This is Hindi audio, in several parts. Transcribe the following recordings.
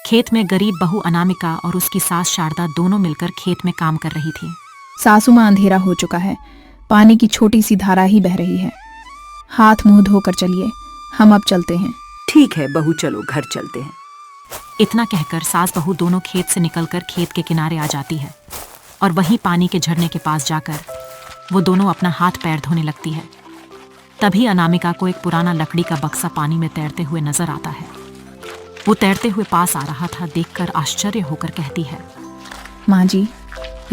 खेत में गरीब बहू अनामिका और उसकी सास शारदा दोनों मिलकर खेत में काम कर रही थी। सासू मां, अंधेरा हो चुका है, पानी की छोटी सी धारा ही बह रही है। हाथ मुंह धोकर चलिए, हम अब चलते हैं। ठीक है बहू, चलो घर चलते हैं। इतना कहकर सास बहू दोनों खेत से निकलकर खेत के किनारे आ जाती है और वहीं पानी के झरने के पास जाकर वो दोनों अपना हाथ पैर धोने लगती है। तभी अनामिका को एक पुराना लकड़ी का बक्सा पानी में तैरते हुए नजर आता है। वो तैरते हुए पास आ रहा था, देखकर आश्चर्य होकर कहती है, माँ जी,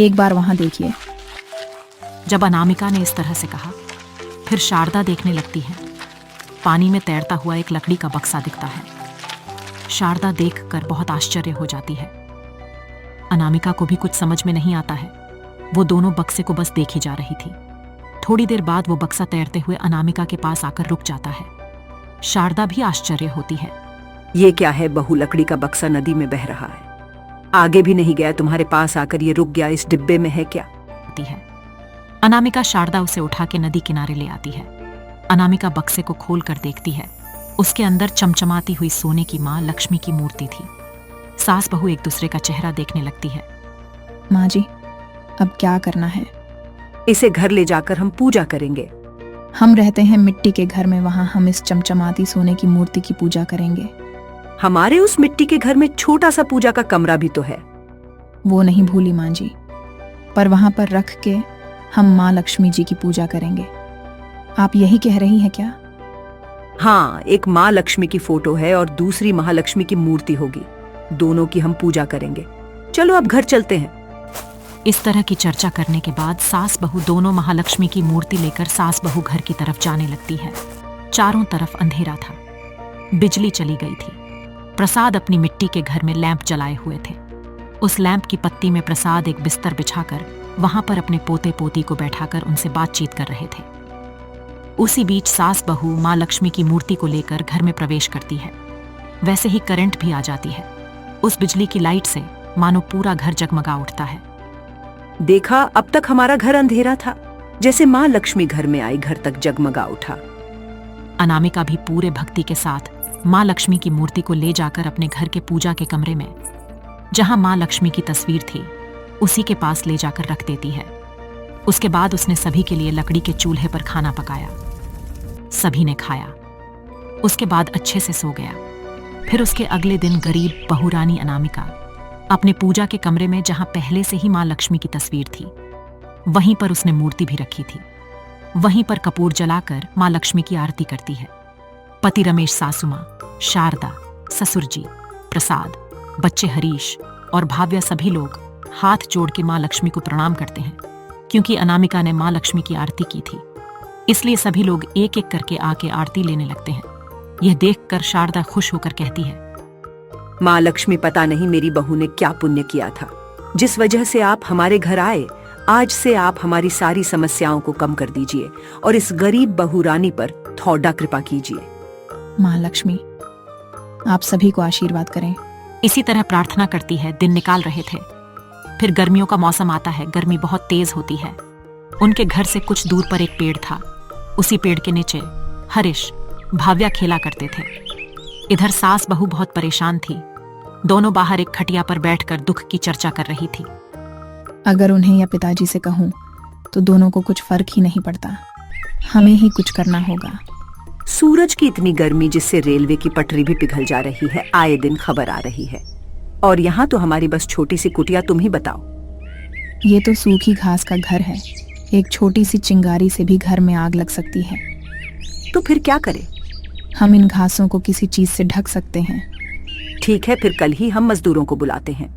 एक बार वहां देखिए। जब अनामिका ने इस तरह से कहा, फिर शारदा देखने लगती है। पानी में तैरता हुआ एक लकड़ी का बक्सा दिखता है। शारदा देखकर बहुत आश्चर्य हो जाती है। अनामिका को भी कुछ समझ में नहीं आता है। वो दोनों बक्से को बस देखी जा रही थी। थोड़ी देर बाद वो बक्सा तैरते हुए अनामिका के पास आकर रुक जाता है। शारदा भी आश्चर्य होती है। ये क्या है बहू, लकड़ी का बक्सा नदी में बह रहा है, आगे भी नहीं गया, तुम्हारे पास आकर ये रुक गया, इस डिब्बे में है क्या? है अनामिका शारदा उसे उठा के नदी किनारे ले आती है। अनामिका बक्से को खोल कर देखती है। उसके अंदर चमचमाती हुई सोने की माँ लक्ष्मी की मूर्ति थी। सास बहू एक दूसरे का चेहरा देखने लगती है। माँ जी, अब क्या करना है? इसे घर ले जाकर हम पूजा करेंगे। हम रहते हैं मिट्टी के घर में, वहां हम इस चमचमाती सोने की मूर्ति की पूजा करेंगे। हमारे उस मिट्टी के घर में छोटा सा पूजा का कमरा भी तो है। वो नहीं भूली माँ जी, पर वहां पर रख के हम माँ लक्ष्मी जी की पूजा करेंगे। आप यही कह रही हैं क्या? हाँ, एक माँ लक्ष्मी की फोटो है और दूसरी महालक्ष्मी की मूर्ति होगी। दोनों की हम पूजा करेंगे। चलो अब घर चलते हैं। इस तरह की चर्चा करने के बाद सास बहू दोनों महालक्ष्मी की मूर्ति लेकर सास बहू घर की तरफ जाने लगती है। चारों तरफ अंधेरा था, बिजली चली गई थी। प्रसाद अपनी मिट्टी के घर में लैंप जलाए हुए थे। उस लैंप की पत्ती में प्रसाद एक बिस्तर बिछाकर वहां पर अपने पोते पोती को बैठाकर उनसे बातचीत कर रहे थे। उसी बीच सास बहू माँ लक्ष्मी की मूर्ति को लेकर घर में प्रवेश करती है। वैसे ही करंट भी आ जाती है। उस बिजली की लाइट से मानो पूरा घर जगमगा उठता है। देखा, अब तक हमारा घर अंधेरा था, जैसे माँ लक्ष्मी घर में आई घर तक जगमगा उठा। अनामिका भी पूरे भक्ति के साथ माँ लक्ष्मी की मूर्ति को ले जाकर अपने घर के पूजा के कमरे में, जहां माँ लक्ष्मी की तस्वीर थी, उसी के पास ले जाकर रख देती है। उसके बाद उसने सभी के लिए लकड़ी के चूल्हे पर खाना पकाया। सभी ने खाया। उसके बाद अच्छे से सो गया। फिर उसके अगले दिन गरीब बहुरानी अनामिका अपने पूजा के कमरे में, जहां पहले से ही माँ लक्ष्मी की तस्वीर थी, वहीं पर उसने मूर्ति भी रखी थी। वहीं पर कपूर जलाकर माँ लक्ष्मी की आरती करती है। पति रमेश, सासू माँ शारदा, ससुर जी, प्रसाद, बच्चे हरीश और भाव्या सभी लोग हाथ जोड़ के माँ लक्ष्मी को प्रणाम करते हैं। क्योंकि अनामिका ने माँ लक्ष्मी की आरती की थी, इसलिए सभी लोग एक एक करके आके आरती लेने लगते हैं। यह देखकर शारदा खुश होकर कहती है, माँ लक्ष्मी, पता नहीं मेरी बहू ने क्या पुण्य किया था, जिस वजह से आप हमारे घर आए। आज से आप हमारी सारी समस्याओं को कम कर दीजिए और इस गरीब बहू रानी पर थोड़ा कृपा कीजिए। माँ लक्ष्मी, आप सभी को आशीर्वाद करें। इसी तरह प्रार्थना करती है। दिन निकाल रहे थे। फिर गर्मियों का मौसम आता है। गर्मी बहुत तेज होती है। उनके घर से कुछ दूर पर एक पेड़ था। उसी पेड़ के नीचे हरीश, भाव्या खेला करते थे। इधर सास बहू बहुत परेशान थी। दोनों बाहर एक खटिया पर बैठकर दुख की चर्चा कर रही थी। अगर उन्हें या पिताजी से कहूं तो दोनों को कुछ फर्क ही नहीं पड़ता। हमें ही कुछ करना होगा। सूरज की इतनी गर्मी, जिससे रेलवे की पटरी भी पिघल जा रही है, आए दिन खबर आ रही है। और यहाँ तो हमारी बस छोटी सी कुटिया, तुम ही बताओ। ये तो सूखी घास का घर है। एक छोटी सी चिंगारी से भी घर में आग लग सकती है। तो फिर क्या करें? हम इन घासों को किसी चीज से ढक सकते हैं। ठीक है, फिर कल ही हम मजदूरों को बुलाते हैं।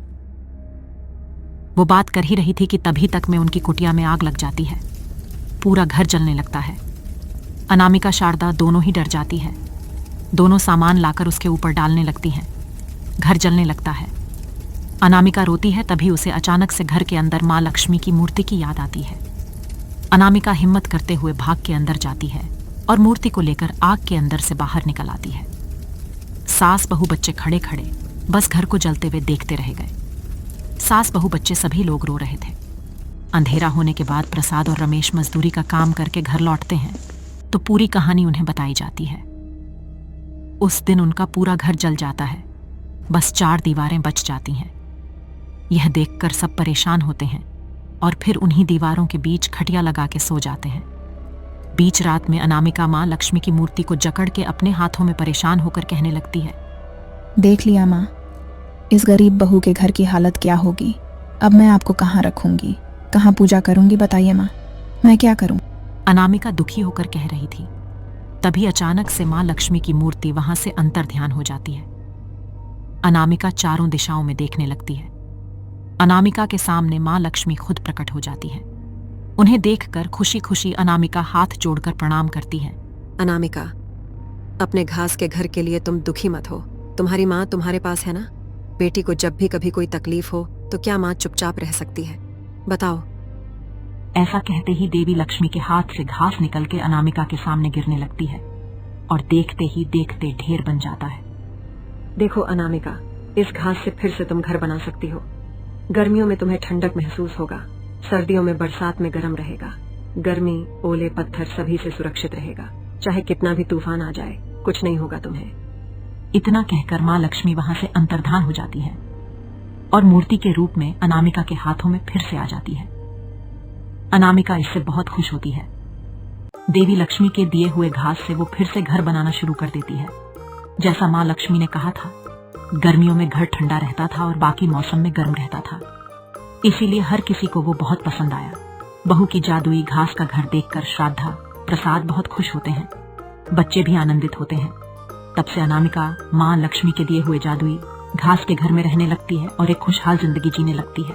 वो बात कर ही रही थी कि तभी तक में उनकी कुटिया में आग लग जाती है। पूरा घर जलने लगता है। अनामिका, शारदा दोनों ही डर जाती है। दोनों सामान लाकर उसके ऊपर डालने लगती हैं। घर जलने लगता है। अनामिका रोती है। तभी उसे अचानक से घर के अंदर माँ लक्ष्मी की मूर्ति की याद आती है। अनामिका हिम्मत करते हुए भाग के अंदर जाती है और मूर्ति को लेकर आग के अंदर से बाहर निकल आती है। सास बहू बच्चे खड़े खड़े बस घर को जलते हुए देखते रह गए। सास बहू बच्चे सभी लोग रो रहे थे। अंधेरा होने के बाद प्रसाद और रमेश मजदूरी का काम करके घर लौटते हैं तो पूरी कहानी उन्हें बताई जाती है। उस दिन उनका पूरा घर जल जाता है। बस 4 दीवारें बच जाती हैं। यह देखकर सब परेशान होते हैं और फिर उन्हीं दीवारों के बीच खटिया लगा के सो जाते हैं। बीच रात में अनामिका माँ लक्ष्मी की मूर्ति को जकड़ के अपने हाथों में परेशान होकर कहने लगती है, देख लिया माँ, इस गरीब बहू के घर की हालत क्या होगी। अब मैं आपको कहाँ रखूंगी, कहाँ पूजा करूंगी, बताइए माँ, मैं क्या करूं। अनामिका दुखी होकर कह रही थी। तभी अचानक से माँ लक्ष्मी की मूर्ति वहां से अंतर ध्यान हो जाती है। अनामिका चारों दिशाओं में देखने लगती है। अनामिका के सामने माँ लक्ष्मी खुद प्रकट हो जाती है। उन्हें देखकर खुशी खुशी अनामिका हाथ जोड़कर प्रणाम करती है। अनामिका, अपने घास के घर के लिए तुम दुखी मत हो। तुम्हारी माँ तुम्हारे पास है ना। बेटी को जब भी कभी कोई तकलीफ हो तो क्या माँ चुपचाप रह सकती है, बताओ। ऐसा कहते ही देवी लक्ष्मी के हाथ से घास निकल के अनामिका के सामने गिरने लगती है और देखते ही देखते ढेर बन जाता है। देखो अनामिका, इस घास से फिर से तुम घर बना सकती हो। गर्मियों में तुम्हें ठंडक महसूस होगा, सर्दियों में बरसात में गर्म रहेगा। गर्मी, ओले, पत्थर सभी से सुरक्षित रहेगा। चाहे कितना भी तूफान आ जाए, कुछ नहीं होगा तुम्हें। इतना कहकर माँ लक्ष्मी वहां से अंतर्धान हो जाती है और मूर्ति के रूप में अनामिका के हाथों में फिर से आ जाती है। अनामिका इससे बहुत खुश होती है। देवी लक्ष्मी के दिए हुए घास से वो फिर से घर बनाना शुरू कर देती है। जैसा माँ लक्ष्मी ने कहा था, गर्मियों में घर ठंडा रहता था और बाकी मौसम में गर्म रहता था। इसीलिए हर किसी को वो बहुत पसंद आया। बहू की जादुई घास का घर देखकर श्राद्धा, प्रसाद बहुत खुश होते हैं। बच्चे भी आनंदित होते हैं। तब से अनामिका माँ लक्ष्मी के दिए हुए जादुई घास के घर में रहने लगती है और एक खुशहाल जिंदगी जीने लगती है।